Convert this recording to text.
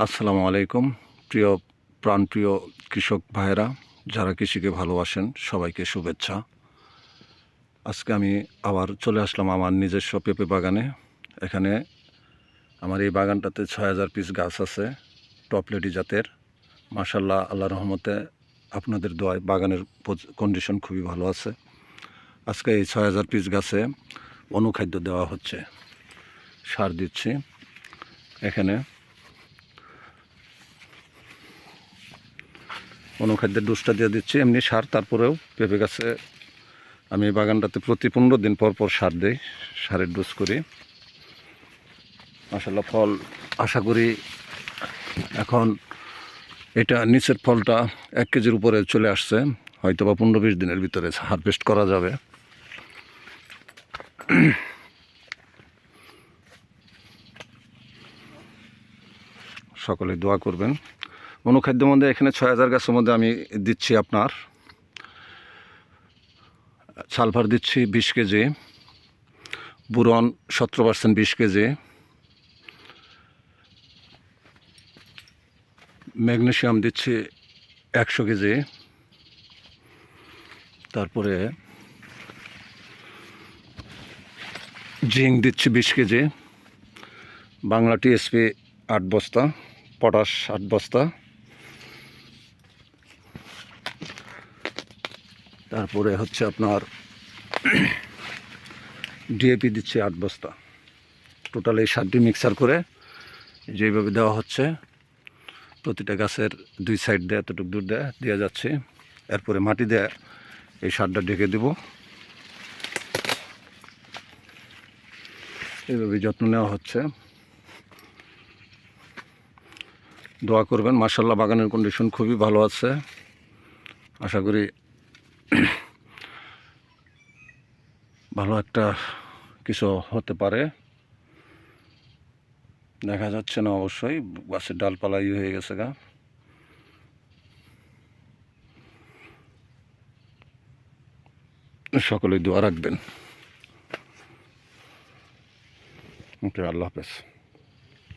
আসসালামু আলাইকুম প্রিয় প্রাণপ্রিয় কৃষক ভাইয়েরা, যারা কৃষিকে ভালোবাসেন সবাইকে শুভেচ্ছা। আজকে আমি আবার চলে আসলাম আমার নিজস্ব পেঁপে বাগানে। এখানে আমার এই বাগানটাতে ৬,০০০ পিস গাছ আছে, টপলেটি জাতের। মাশাআল্লাহ, আল্লাহর রহমতে আপনাদের দোয়ায় বাগানের কন্ডিশন খুবই ভালো আছে। আজকে এই ৬,০০০ পিস গাছে অনুখাদ্য দেওয়া হচ্ছে, সার দিচ্ছি। এখানে অনুখাদ্যের ডোজটা দিয়ে দিচ্ছি, এমনি সার। তারপরেও পেঁপে গাছে আমি এই বাগানটাতে প্রতি 15 দিন পর পর সার দিই, সারের ডোজ করি। মাশাআল্লাহ, ফল আশা করি এখন এটা নিচের ফলটা 1 কেজির উপরে চলে আসছে, হয়তো বা 15-20 দিনের ভিতরে হারভেস্ট করা যাবে। সকলে দোয়া করবেন। অনুখাদ্যের মধ্যে এখানে ৬,০০০ গাছের মধ্যে আমি দিচ্ছি আপনার সালফার দিচ্ছি 20 কেজি, বুরন 17% 20 কেজি, ম্যাগনেসিয়াম দিচ্ছি 100 কেজি, তারপরে জিঙ্ক দিচ্ছি 20 কেজি, বাংলা টিএসপি 8 বস্তা, পটাশ 8 বস্তা, তারপরে হচ্ছে আপনার ডিএপি দিচ্ছি 8 বস্তা। টোটাল এই 7টি মিক্সার করে যেভাবে দেওয়া হচ্ছে, প্রতিটা গাছের 2 সাইড দিয়ে এতটুকু দূর দেওয়া যাচ্ছে। এরপরে মাটি দিয়ে এই সারটা ঢেকে দেব। এইভাবে যত্ন নেওয়া হচ্ছে। দোয়া করবেন। মাশাআল্লাহ, বাগানের কন্ডিশন খুবই ভালো আছে। আশা করি ভালো একটা কিছু হতে পারে। দেখা যাচ্ছে না অবশ্যই, গাছের ডালপালা হয়ে গেছে গা। সকলেই দোয়া রাখবেন। ওকে, আল্লাহ হাফেজ।